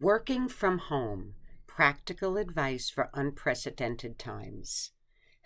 Working from home, practical advice for unprecedented times.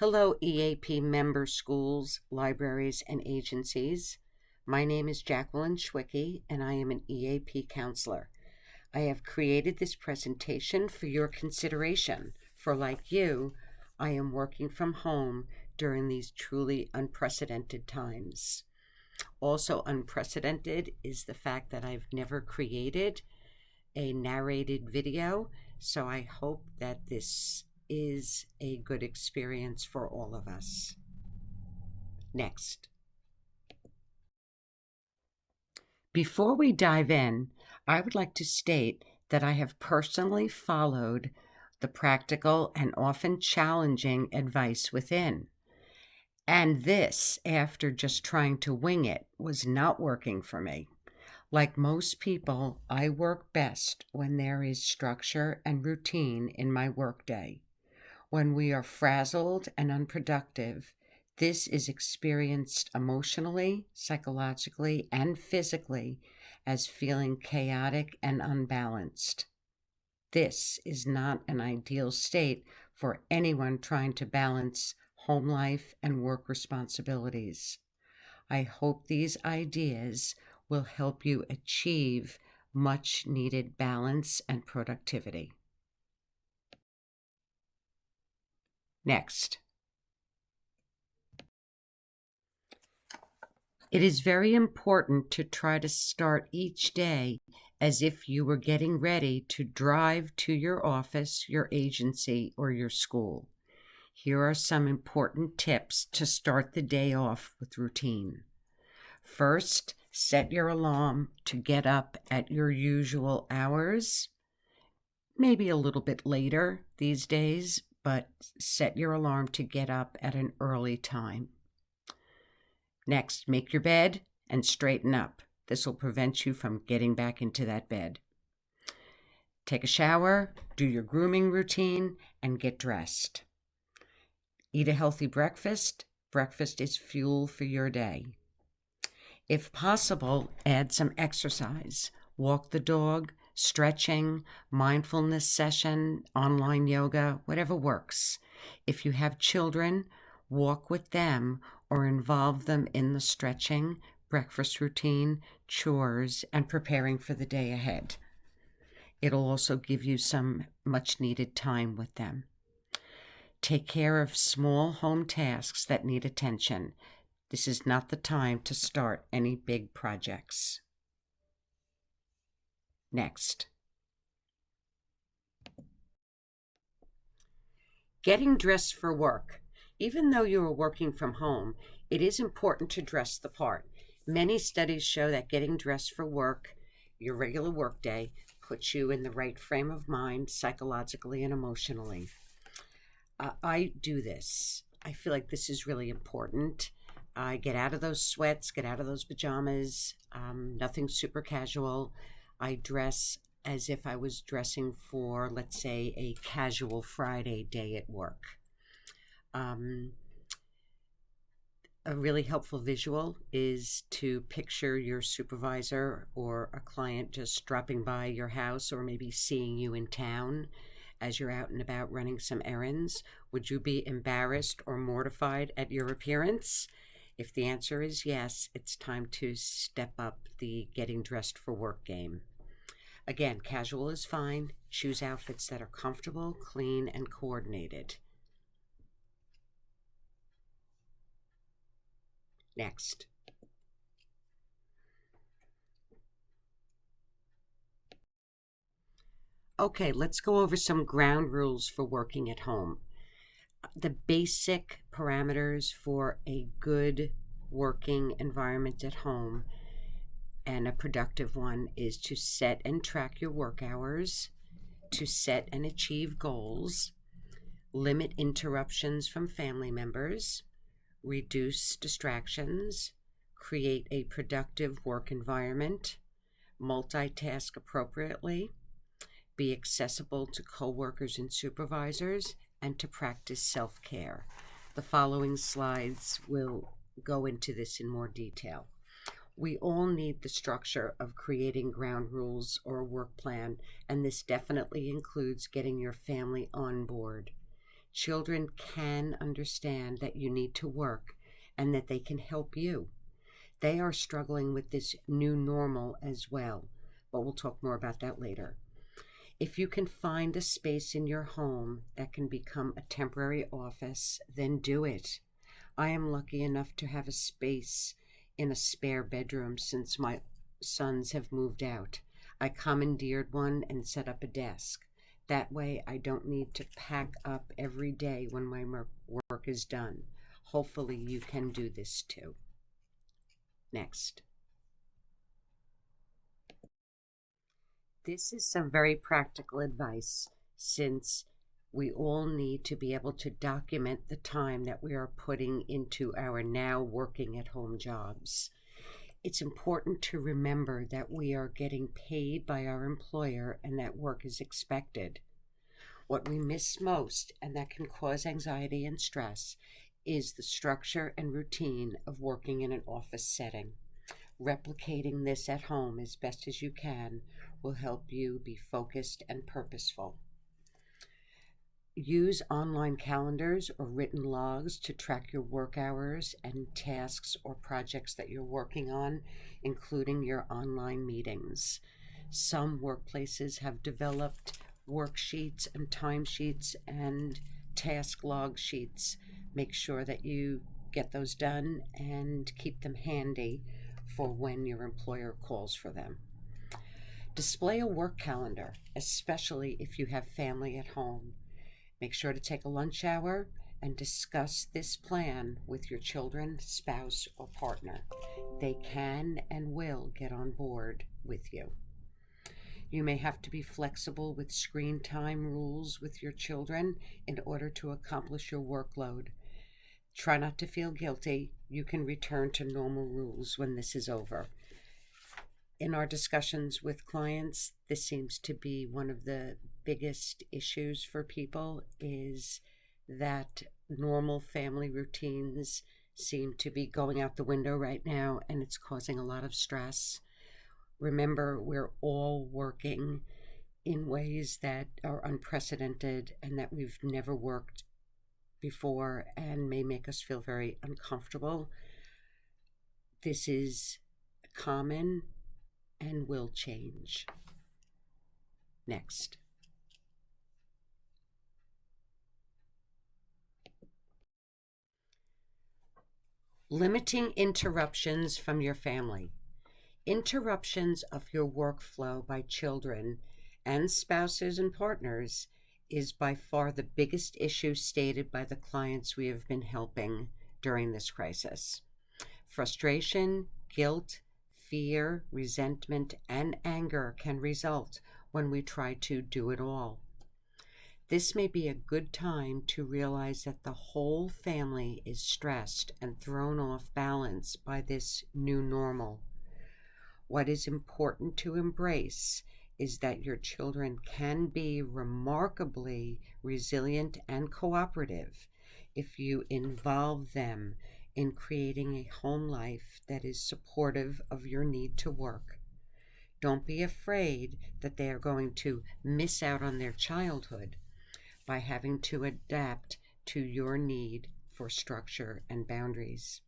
Hello, EAP member schools, libraries, and agencies. My name is Jacqueline Schwicke, and I am an EAP counselor. I have created this presentation for your consideration, for like you, I am working from home during these truly unprecedented times. Also unprecedented is the fact that I've never created a narrated video, so I hope that this is a good experience for all of us. Next. Before we dive in, I would like to state that I have personally followed the practical and often challenging advice within. And this, after just trying to wing it, was not working for me. Like most people, I work best when there is structure and routine in my workday. When we are frazzled and unproductive, this is experienced emotionally, psychologically, and physically as feeling chaotic and unbalanced. This is not an ideal state for anyone trying to balance home life and work responsibilities. I hope these ideas will help you achieve much needed balance and productivity. Next. It is very important to try to start each day as if you were getting ready to drive to your office, your agency, or your school. Here are some important tips to start the day off with routine. First, set your alarm to get up at your usual hours, maybe a little bit later these days, but set your alarm to get up at an early time. Next, make your bed and straighten up. This will prevent you from getting back into that bed. Take a shower, do your grooming routine, and get dressed. Eat a healthy breakfast. Breakfast is fuel for your day. If possible, add some exercise. Walk the dog, stretching, mindfulness session, online yoga, whatever works. If you have children, walk with them or involve them in the stretching, breakfast routine, chores, and preparing for the day ahead. It'll also give you some much needed time with them. Take care of small home tasks that need attention. This is not the time to start any big projects. Next. Getting dressed for work. Even though you are working from home, it is important to dress the part. Many studies show that getting dressed for work, your regular work day, puts you in the right frame of mind psychologically and emotionally. I do this. I feel like this is really important. I get out of those sweats, get out of those pajamas, nothing super casual. I dress as if I was dressing for, let's say, a casual Friday day at work. A really helpful visual is to picture your supervisor or a client just dropping by your house or maybe seeing you in town as you're out and about running some errands. Would you be embarrassed or mortified at your appearance? If the answer is yes, it's time to step up the getting dressed for work game. Again, casual is fine. Choose outfits that are comfortable, clean, and coordinated. Next. Okay, let's go over some ground rules for working at home. The basic parameters for a good working environment at home and a productive one is to set and track your work hours, to set and achieve goals, limit interruptions from family members, reduce distractions, create a productive work environment, multitask appropriately, be accessible to coworkers and supervisors, and to practice self-care. The following slides will go into this in more detail. We all need the structure of creating ground rules or a work plan, and this definitely includes getting your family on board. Children can understand that you need to work and that they can help you. They are struggling with this new normal as well, but we'll talk more about that later. If you can find a space in your home that can become a temporary office, then do it. I am lucky enough to have a space in a spare bedroom since my sons have moved out. I commandeered one and set up a desk. That way I don't need to pack up every day when my work is done. Hopefully you can do this too. Next. This is some very practical advice since we all need to be able to document the time that we are putting into our now working at home jobs. It's important to remember that we are getting paid by our employer and that work is expected. What we miss most, and that can cause anxiety and stress, is the structure and routine of working in an office setting. Replicating this at home as best as you can will help you be focused and purposeful. Use online calendars or written logs to track your work hours and tasks or projects that you're working on, including your online meetings. Some workplaces have developed worksheets and timesheets and task log sheets. Make sure that you get those done and keep them handy for when your employer calls for them. Display a work calendar, especially if you have family at home. Make sure to take a lunch hour and discuss this plan with your children, spouse, or partner. They can and will get on board with you. You may have to be flexible with screen time rules with your children in order to accomplish your workload. Try not to feel guilty. You can return to normal rules when this is over. In our discussions with clients, this seems to be one of the biggest issues for people, is that normal family routines seem to be going out the window right now, and it's causing a lot of stress. Remember, we're all working in ways that are unprecedented and that we've never worked before and may make us feel very uncomfortable. This is common and will change. Next. Limiting interruptions from your family. Interruptions of your workflow by children and spouses and partners is by far the biggest issue stated by the clients we have been helping during this crisis. Frustration, guilt, fear, resentment, and anger can result when we try to do it all. This may be a good time to realize that the whole family is stressed and thrown off balance by this new normal. What is important to embrace is that your children can be remarkably resilient and cooperative if you involve them in creating a home life that is supportive of your need to work. Don't be afraid that they are going to miss out on their childhood by having to adapt to your need for structure and boundaries.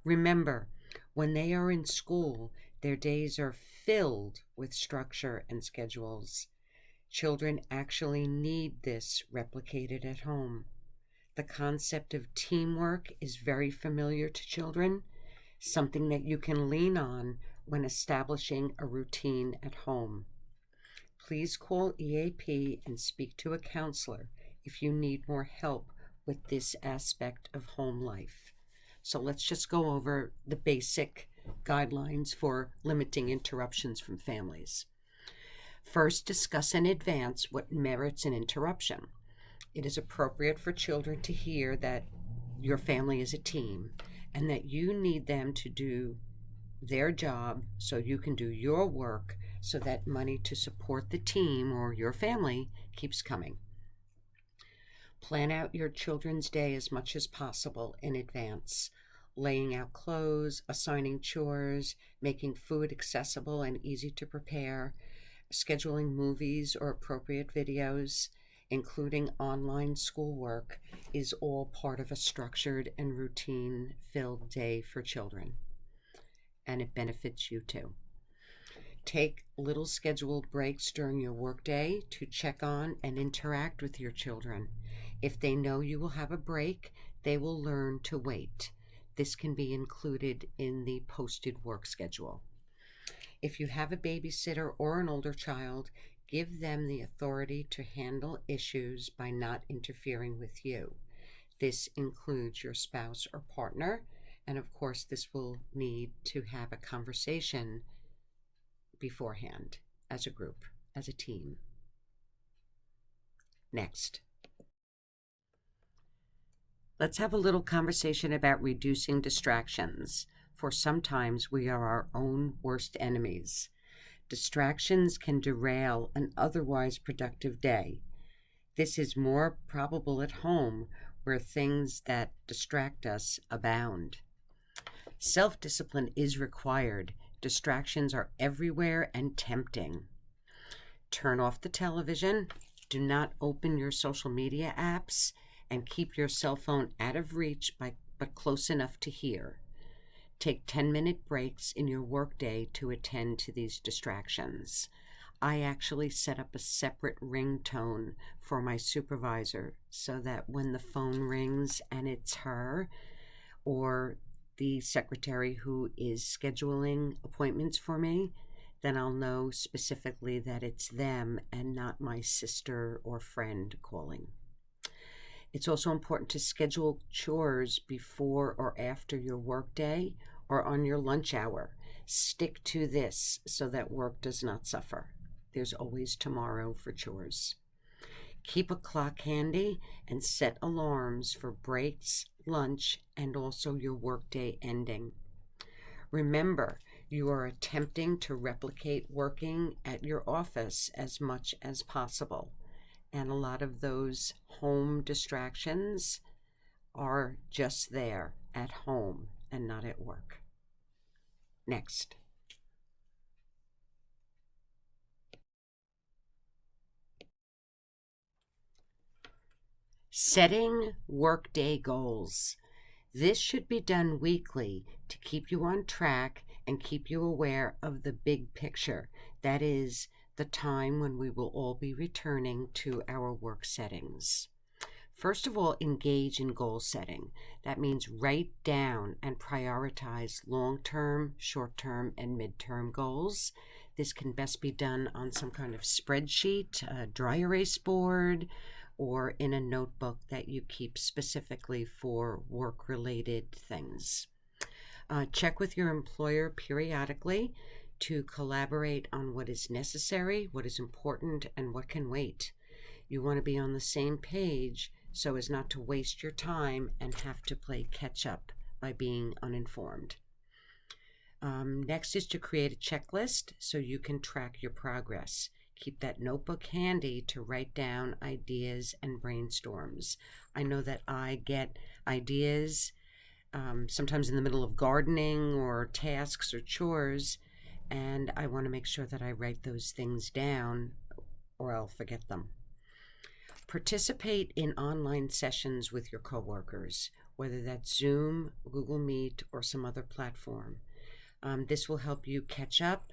Remember, when they are in school, their days are filled with structure and schedules. Children actually need this replicated at home. The concept of teamwork is very familiar to children, something that you can lean on when establishing a routine at home. Please call EAP and speak to a counselor if you need more help with this aspect of home life. So let's just go over the basic guidelines for limiting interruptions from families. First, discuss in advance what merits an interruption. It is appropriate for children to hear that your family is a team and that you need them to do their job so you can do your work, so that money to support the team or your family keeps coming. Plan out your children's day as much as possible in advance. laying out clothes, assigning chores, making food accessible and easy to prepare, scheduling movies or appropriate videos, including online schoolwork, is all part of a structured and routine-filled day for children, and it benefits you too. Take little scheduled breaks during your workday to check on and interact with your children. If they know you will have a break, they will learn to wait. This can be included in the posted work schedule. If you have a babysitter or an older child, give them the authority to handle issues by not interfering with you. This includes your spouse or partner, and of course, this will need to have a conversation beforehand as a group, as a team. Next, let's have a little conversation about reducing distractions, for sometimes we are our own worst enemies. Distractions can derail an otherwise productive day. This is more probable at home, where things that distract us abound. Self-discipline is required. Distractions are everywhere and tempting. Turn off the television, do not open your social media apps, and keep your cell phone out of reach but close enough to hear. Take 10-minute breaks in your workday to attend to these distractions. I actually set up a separate ringtone for my supervisor so that when the phone rings and it's her or the secretary who is scheduling appointments for me, then I'll know specifically that it's them and not my sister or friend calling. It's also important to schedule chores before or after your workday or on your lunch hour. Stick to this so that work does not suffer. There's always tomorrow for chores. Keep a clock handy and set alarms for breaks, lunch, and also your workday ending. Remember, you are attempting to replicate working at your office as much as possible, and a lot of those home distractions are just there at home and not at work. Next. Setting workday goals. This should be done weekly to keep you on track and keep you aware of the big picture. That is the time when we will all be returning to our work settings. First of all, engage in goal setting. That means write down and prioritize long-term, short-term, and mid-term goals. This can best be done on some kind of spreadsheet, a dry erase board, or in a notebook that you keep specifically for work-related things. Check with your employer periodically to collaborate on what is necessary, what is important, and what can wait. You want to be on the same page so as not to waste your time and have to play catch-up by being uninformed. Next is to create a checklist so you can track your progress. Keep that notebook handy to write down ideas and brainstorms. I know that I get ideas sometimes in the middle of gardening or tasks or chores, and I want to make sure that I write those things down or I'll forget them. Participate in online sessions with your coworkers, whether that's Zoom, Google Meet, or some other platform. This will help you catch up,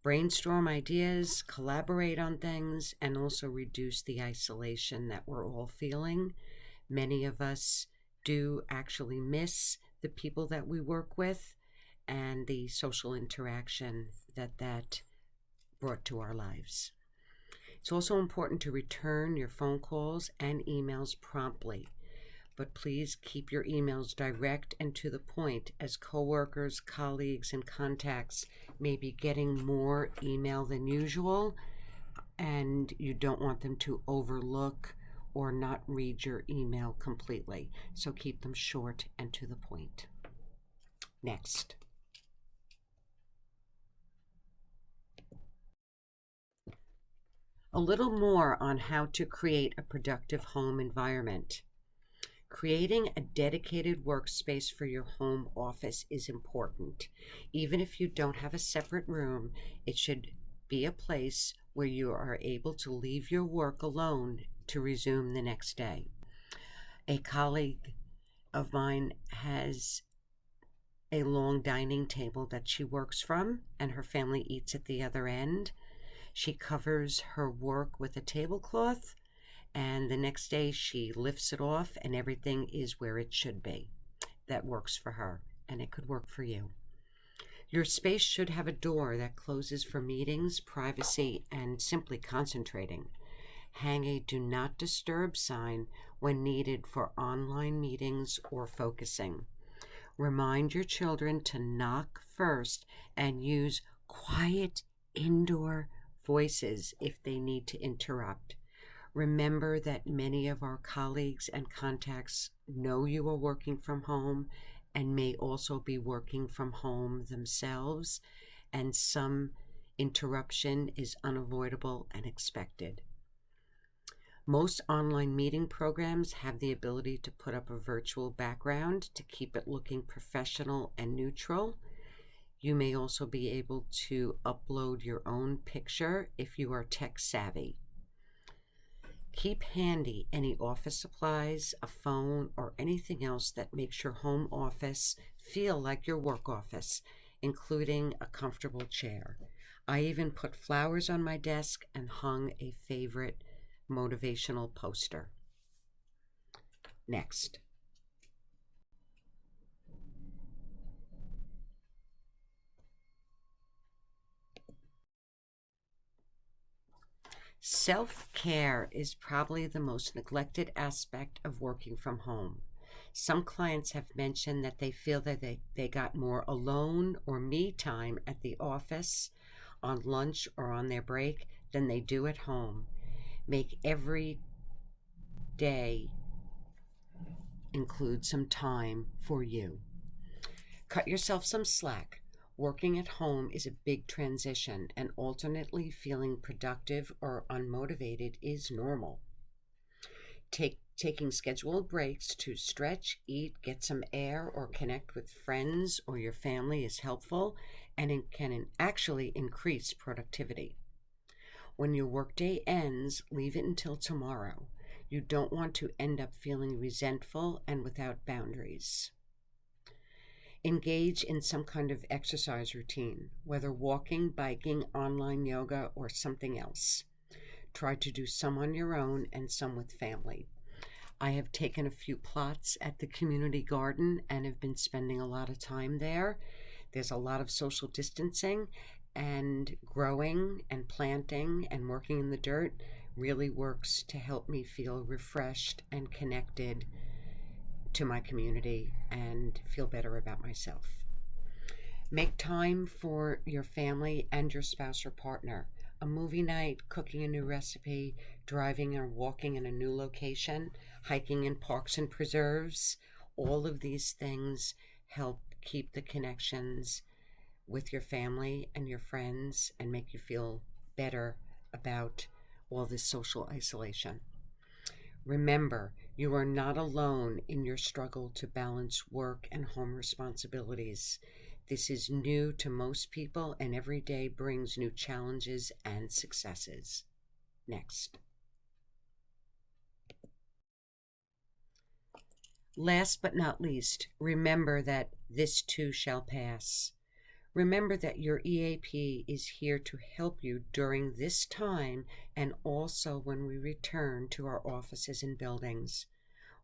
brainstorm ideas, collaborate on things, and also reduce the isolation that we're all feeling. Many of us do actually miss the people that we work with and the social interaction that brought to our lives. It's also important to return your phone calls and emails promptly, but please keep your emails direct and to the point, as coworkers, colleagues, and contacts may be getting more email than usual, and you don't want them to overlook or not read your email completely. So keep them short and to the point. Next. A little more on how to create a productive home environment. Creating a dedicated workspace for your home office is important. Even if you don't have a separate room, it should be a place where you are able to leave your work alone to resume the next day. A colleague of mine has a long dining table that she works from, and her family eats at the other end. She covers her work with a tablecloth, and the next day she lifts it off, and everything is where it should be. That works for her, and it could work for you. Your space should have a door that closes for meetings, privacy, and simply concentrating. Hang a do not disturb sign when needed for online meetings or focusing. Remind your children to knock first and use quiet indoor voices if they need to interrupt. Remember that many of our colleagues and contacts know you are working from home and may also be working from home themselves, and some interruption is unavoidable and expected. Most online meeting programs have the ability to put up a virtual background to keep it looking professional and neutral. You may also be able to upload your own picture if you are tech savvy. Keep handy any office supplies, a phone, or anything else that makes your home office feel like your work office, including a comfortable chair. I even put flowers on my desk and hung a favorite motivational poster. Next. Self-care is probably the most neglected aspect of working from home. Some clients have mentioned that they feel that they got more alone or me time at the office, on lunch, or on their break than they do at home. Make every day include some time for you. Cut yourself some slack. Working at home is a big transition, and alternately feeling productive or unmotivated is normal. Taking scheduled breaks to stretch, eat, get some air, or connect with friends or your family is helpful, and it can actually increase productivity. When your workday ends, leave it until tomorrow. You don't want to end up feeling resentful and without boundaries. Engage in some kind of exercise routine, whether walking, biking, online yoga, or something else. Try to do some on your own and some with family. I have taken a few plots at the community garden and have been spending a lot of time there. There's a lot of social distancing, and growing and planting and working in the dirt really works to help me feel refreshed and connected to my community and feel better about myself. Make time for your family and your spouse or partner. A movie night, cooking a new recipe, driving or walking in a new location, hiking in parks and preserves. All of these things help keep the connections with your family and your friends and make you feel better about all this social isolation. Remember, you are not alone in your struggle to balance work and home responsibilities. This is new to most people, and every day brings new challenges and successes. Next. Last but not least, remember that this too shall pass. Remember that your EAP is here to help you during this time and also when we return to our offices and buildings.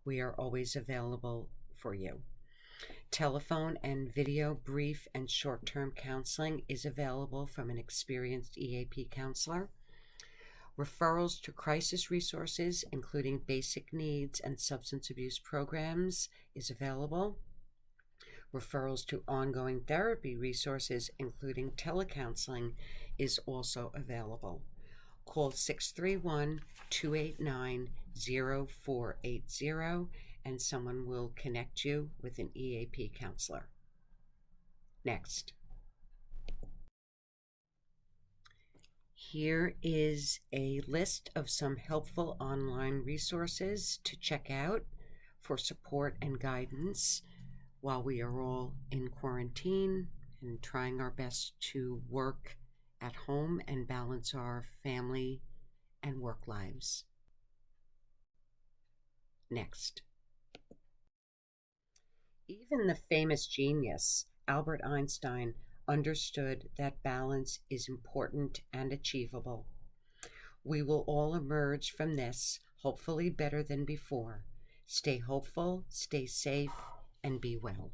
We are always available for you. Telephone and video brief and short-term counseling is available from an experienced EAP counselor. Referrals to crisis resources, including basic needs and substance abuse programs, is available. Referrals to ongoing therapy resources, including telecounseling, is also available. Call 631-289-0480 and someone will connect you with an EAP counselor. Next. Here is a list of some helpful online resources to check out for support and guidance while we are all in quarantine and trying our best to work at home and balance our family and work lives. Next. Even the famous genius Albert Einstein understood that balance is important and achievable. We will all emerge from this, hopefully better than before. Stay hopeful, stay safe, and be well.